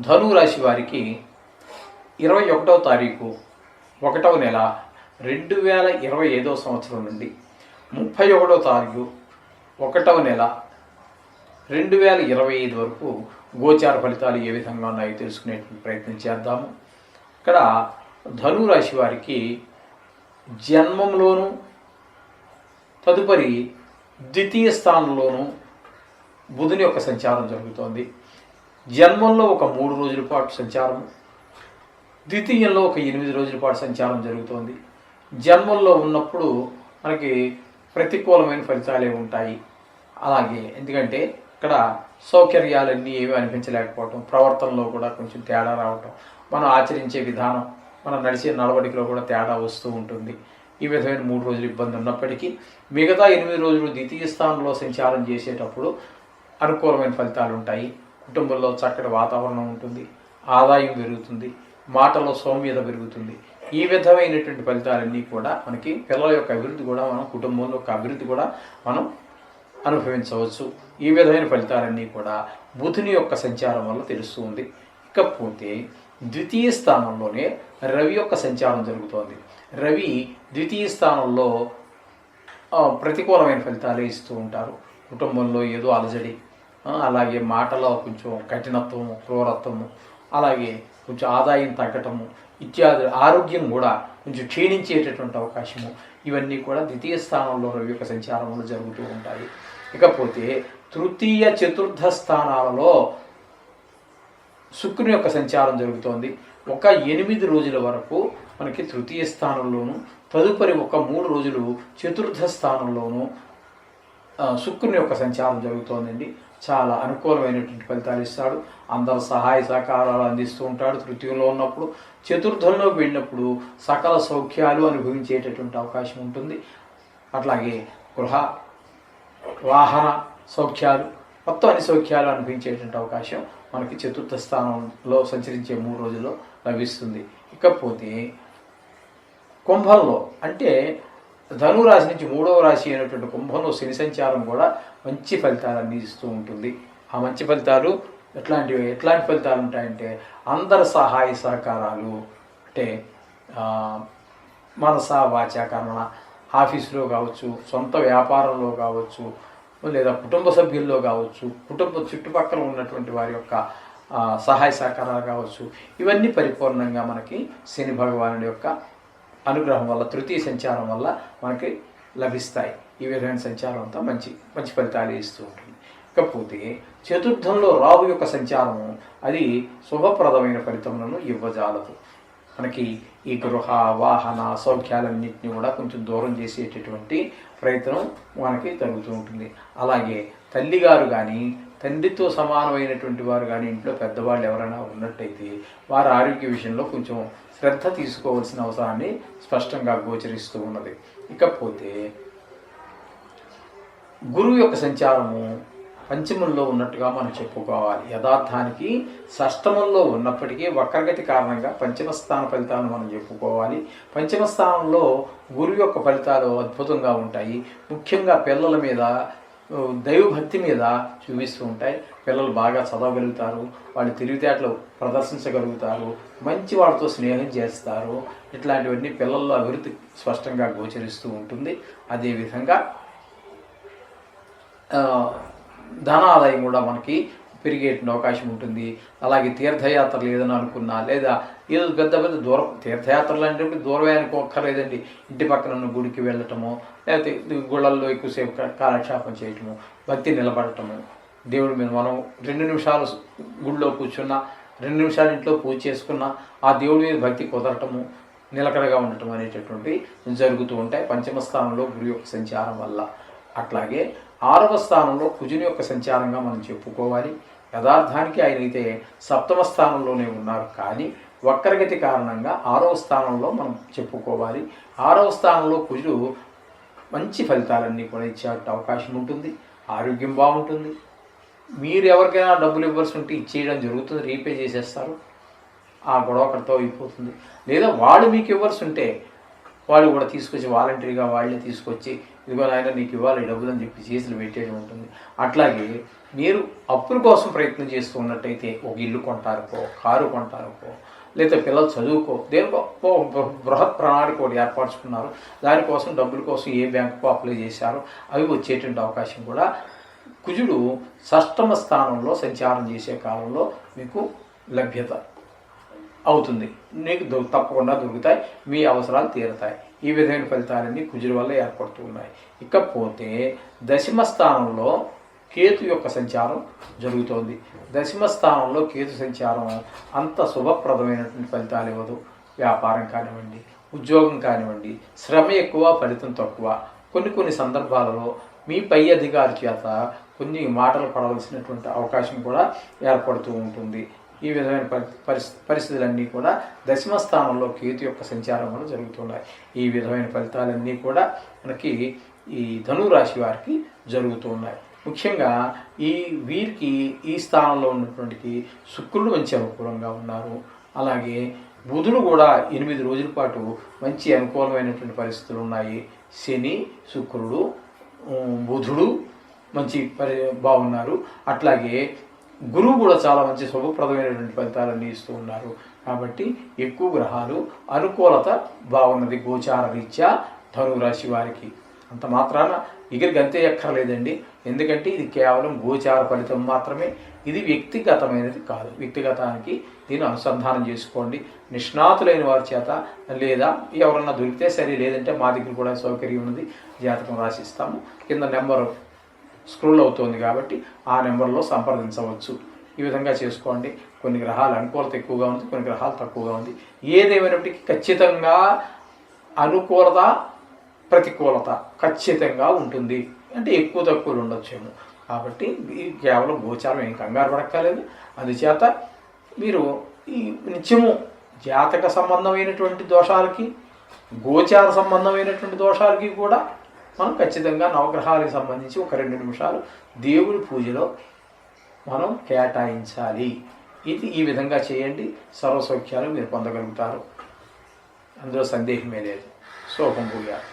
ధనువు రాశి వారికి 21వ తారీఖు 1వ నెల 2025 సంవత్సరం నుండి 31వ తారీఖు 1వ నెల 2025 వరకు గోచార ఫలితాలు ఏ విధంగా ఉన్నాయో తెలుసుకునే ప్రయత్నం చేద్దాము. ఇక్కడ ధనువు రాశి వారికి జన్మంలోను తదుపరి ద్వితీయ స్థానంలోనూ బుధుని యొక్క సంచారం జరుగుతోంది. జన్మంలో ఒక 3 రోజుల పాటు సంచారం, ద్వితీయంలో ఒక 8 రోజుల పాటు సంచారం జరుగుతోంది. జన్మంలో ఉన్నప్పుడు మనకి ప్రతికూలమైన ఫలితాలే ఉంటాయి. అలాగే ఎందుకంటే ఇక్కడ సౌకర్యాలన్నీ ఏమీ అనిపించలేకపోవటం, ప్రవర్తనలో కూడా కొంచెం తేడా రావటం, మనం ఆచరించే విధానం, మనం నడిచే నడవడికలో కూడా తేడా వస్తూ ఉంటుంది. ఈ విధమైన 3 రోజులు ఇబ్బంది ఉన్నప్పటికీ మిగతా 8 రోజులు ద్వితీయ స్థానంలో సంచారం చేసేటప్పుడు అనుకూలమైన ఫలితాలు ఉంటాయి. కుటుంబంలో చక్కటి వాతావరణం ఉంటుంది, ఆదాయం పెరుగుతుంది, మాటలో సౌమ్యత పెరుగుతుంది. ఈ విధమైనటువంటి ఫలితాలన్నీ కూడా మనకి పిల్లల యొక్క అభివృద్ధి కూడా మనం కుటుంబంలో యొక్క అభివృద్ధి కూడా మనం అనుభవించవచ్చు. ఈ విధమైన ఫలితాలన్నీ కూడా బుధుని యొక్క సంచారం వల్ల తెలుస్తూ ఉంది. ఇకపోతే ద్వితీయ స్థానంలోనే రవి యొక్క సంచారం జరుగుతోంది. రవి ద్వితీయ స్థానంలో ప్రతికూలమైన ఫలితాలే ఇస్తూ ఉంటారు. కుటుంబంలో ఏదో అలజడి, అలాగే మాటలో కొంచెం కఠినత్వము, క్రూరత్వము, అలాగే కొంచెం ఆదాయం తగ్గటము ఇత్యాది, ఆరోగ్యం కూడా కొంచెం క్షీణించేటటువంటి అవకాశము, ఇవన్నీ కూడా ద్వితీయ స్థానంలో రవి యొక్క సంచారంలో జరుగుతూ ఉంటాయి. ఇకపోతే తృతీయ చతుర్థ స్థానాలలో శుక్రుని యొక్క సంచారం జరుగుతోంది. ఒక 8 రోజుల వరకు మనకి తృతీయ స్థానంలోను, తదుపరి ఒక 3 రోజులు చతుర్థ స్థానంలోను శుక్రుని యొక్క సంచారం జరుగుతోందండి. చాలా అనుకూలమైనటువంటి ఫలితాలు ఇస్తాడు. అందరు సహాయ సహకారాలు అందిస్తూ ఉంటాడు. తృతీయంలో ఉన్నప్పుడు చతుర్థంలోకి వెళ్ళినప్పుడు సకల సౌఖ్యాలు అనుభవించేటటువంటి అవకాశం ఉంటుంది. అట్లాగే గృహ వాహన సౌఖ్యాలు, మొత్తం అన్ని సౌఖ్యాలు అనుభవించేటువంటి అవకాశం మనకి చతుర్థ స్థానంలో సంచరించే 3 రోజుల్లో లభిస్తుంది. ఇకపోతే కుంభంలో, అంటే ధనురాశి నుంచి 3వ రాశి అయినటువంటి కుంభంలో శని సంచారం కూడా మంచి ఫలితాలు అందిస్తూ ఉంటుంది. ఆ మంచి ఫలితాలు ఎట్లాంటి ఫలితాలు ఉంటాయంటే అందరి సహాయ సహకారాలు, అంటే మనస వాచ కర్మణ, ఆఫీసులో కావచ్చు, సొంత వ్యాపారంలో కావచ్చు, లేదా కుటుంబ సభ్యుల్లో కావచ్చు, కుటుంబ చుట్టుపక్కల ఉన్నటువంటి వారి యొక్క సహాయ సహకారాలు కావచ్చు, ఇవన్నీ పరిపూర్ణంగా మనకి శని భగవానుడి యొక్క అనుగ్రహం వల్ల, తృతీయ సంచారం వల్ల మనకి లభిస్తాయి. ఈ విధమైన సంచారం అంతా మంచి ఫలితాలు ఇస్తూ ఉంటుంది. ఇకపోతే చతుర్థంలో రాహు యొక్క సంచారము అది శుభప్రదమైన ఫలితములను ఇవ్వజాలదు. మనకి ఈ గృహ వాహన సౌఖ్యాలన్నింటినీ కూడా కొంచెం దూరం చేసేటటువంటి ప్రయత్నం మనకి జరుగుతూ ఉంటుంది. అలాగే తల్లిగారు కానీ, తండ్రితో సమానమైనటువంటి వారు కానీ, ఇంట్లో పెద్దవాళ్ళు ఎవరైనా ఉన్నట్టయితే వారి ఆరోగ్య విషయంలో కొంచెం శ్రద్ధ తీసుకోవాల్సిన అవసరాన్ని స్పష్టంగా గోచరిస్తూ ఉన్నది. ఇకపోతే గురువు యొక్క సంచారము పంచమంలో ఉన్నట్టుగా మనం చెప్పుకోవాలి. యథార్థానికి షష్టమంలో ఉన్నప్పటికీ వక్రగతి కారణంగా పంచమ స్థాన ఫలితాలను మనం చెప్పుకోవాలి. పంచమ స్థానంలో గురువు యొక్క ఫలితాలు అద్భుతంగా ఉంటాయి. ముఖ్యంగా పిల్లల మీద, దైవభక్తి మీద చూపిస్తూ ఉంటాయి. పిల్లలు బాగా చదవగలుగుతారు, వాళ్ళు తెలివితేటలు ప్రదర్శించగలుగుతారు, మంచి వాళ్ళతో స్నేహం చేస్తారు. ఇట్లాంటివన్నీ పిల్లల్లో అభివృద్ధి స్పష్టంగా గోచరిస్తూ ఉంటుంది. అదేవిధంగా ధన ఆదాయం కూడా మనకి పెరిగేటువంటి అవకాశం ఉంటుంది. అలాగే తీర్థయాత్రలు ఏదైనా అనుకున్నా, లేదా ఏదో పెద్ద దూరం తీర్థయాత్రలు అంటే దూరమే అనుకోక్కర్లేదండి. ఇంటి పక్కన ఉన్న గుడికి వెళ్ళటము, లేకపోతే గుళ్ళల్లో ఎక్కువసేపు కాలక్షేపం చేయటము, భక్తి నిలబడటము, దేవుడి మీద మనం 2 నిమిషాలు గుడిలో కూర్చున్నా, 2 నిమిషాలు ఇంట్లో పూజ చేసుకున్నా ఆ దేవుడి మీద భక్తి కుదరటము, నిలకడగా ఉండటం అనేటటువంటి జరుగుతూ ఉంటాయి పంచమ స్థానంలో గురు యొక్క సంచారం వల్ల. అట్లాగే 6వ స్థానంలో కుజుని యొక్క సంచారంగా మనం చెప్పుకోవాలి. యథార్థానికి ఆయన అయితే 7వ స్థానంలోనే ఉన్నారు, కానీ వక్రగతి కారణంగా 6వ స్థానంలో మనం చెప్పుకోవాలి. 6వ స్థానంలో కుజుడు మంచి ఫలితాలన్నీ కూడా ఇచ్చే అవకాశం ఉంటుంది. ఆరోగ్యం బాగుంటుంది. మీరు ఎవరికైనా డబ్బులు ఇవ్వాల్సి ఉంటే ఇచ్చేయడం జరుగుతుంది, రీపే చేసేస్తారు, ఆ గొడవ అక్కడితో అయిపోతుంది. లేదా వాళ్ళు మీకు ఇవ్వాల్సి ఉంటే వాళ్ళు కూడా తీసుకొచ్చి వాలంటరీగా వాళ్ళే తీసుకొచ్చి ఇదిగో నాయన నీకు ఇవ్వాలి డబ్బులు అని చెప్పి చేతులు పెట్టేయడం ఉంటుంది. అట్లాగే మీరు అప్పుల కోసం ప్రయత్నం చేస్తూ ఉన్నట్టయితే ఒక ఇల్లు కొంటారుకో, కారు కొంటారుకో, లేదా పిల్లలు చదువుకో, దేనికో బృహత్ ప్రణాళిక ఒకటి ఏర్పరచుకున్నారు, దానికోసం డబ్బుల కోసం ఏ బ్యాంకుకో అప్లై చేశారో అవి వచ్చేటువంటి అవకాశం కూడా కుజుడు షష్టమ స్థానంలో సంచారం చేసే కాలంలో మీకు లభ్యత అవుతుంది. మీకు తప్పకుండా దొరుకుతాయి, మీ అవసరాలు తీరుతాయి. ఈ విధమైన ఫలితాలన్నీ కుజుడు వల్ల ఏర్పడుతూ ఉన్నాయి. ఇకపోతే దశమ స్థానంలో కేతు యొక్క సంచారం జరుగుతోంది. దశమ స్థానంలో కేతు సంచారం అంత శుభప్రదమైనటువంటి ఫలితాలు ఇవ్వదు. వ్యాపారం కానివ్వండి, ఉద్యోగం కానివ్వండి, శ్రమ ఎక్కువ, ఫలితం తక్కువ. కొన్ని సందర్భాలలో మీ పై అధికారి చేత కొన్ని మాటలు పడవలసినటువంటి అవకాశం కూడా ఏర్పడుతూ ఉంటుంది. ఈ విధమైన పరిస్థితులన్నీ కూడా దశమ స్థానంలో కేతు యొక్క సంచారం వల్ల జరుగుతున్నాయి. ఈ విధమైన ఫలితాలన్నీ కూడా మనకి ఈ ధనురాశి వారికి జరుగుతూ ఉన్నాయి. ముఖ్యంగా వీరికి ఈ స్థానంలో ఉన్నటువంటి శుక్రుడు మంచి అనుకూలంగా ఉన్నారు. అలాగే బుధుడు కూడా 8 రోజుల పాటు మంచి అనుకూలమైనటువంటి పరిస్థితులు ఉన్నాయి. శని, శుక్రుడు, బుధుడు మంచి బాగున్నారు. అట్లాగే గురువు కూడా చాలా మంచి శుభప్రదమైనటువంటి ఫలితాలన్నీ ఇస్తూ ఉన్నారు. కాబట్టి ఎక్కువ గ్రహాలు అనుకూలత బాగున్నది గోచార రీత్యా ధనురాశి వారికి. అంత మాత్రాన ఎగిరికి అంతే ఎక్కర్లేదండి. ఎందుకంటే ఇది కేవలం గోచార ఫలితం మాత్రమే, ఇది వ్యక్తిగతమైనది కాదు. వ్యక్తిగతానికి దీన్ని అనుసంధానం చేసుకోండి నిష్ణాతులైన వారి చేత, లేదా ఎవరన్నా దొరికితే సరే, లేదంటే మా దగ్గర కూడా సౌకర్యం ఉన్నది, జాతకం రాసిస్తాము. కింద నెంబరు స్క్రోల్ అవుతుంది కాబట్టి ఆ నెంబర్లో సంప్రదించవచ్చు. ఈ విధంగా చేసుకోండి. కొన్ని గ్రహాల అనుకూలత ఎక్కువగా ఉంది, కొన్ని గ్రహాలు తక్కువగా ఉంది. ఏదేమైనప్పటికీ ఖచ్చితంగా అనుకూలత, ప్రతికూలత ఖచ్చితంగా ఉంటుంది. అంటే ఎక్కువ తక్కువలు ఉండొచ్చేమో. కాబట్టి కేవలం గోచారం ఏం కంగారు పడక్కర్లేదు. అందుచేత మీరు ఈ నిత్యము జాతక సంబంధమైనటువంటి దోషాలకి, గోచార సంబంధమైనటువంటి దోషాలకి కూడా మనం ఖచ్చితంగా నవగ్రహాలకు సంబంధించి ఒక 2 నిమిషాలు దేవుడి పూజలో మనం కేటాయించాలి. ఈ విధంగా చేయండి, సర్వసౌఖ్యాలు మీరు పొందగలుగుతారు. అందులో సందేహమే లేదు. శోభం భూయాత్.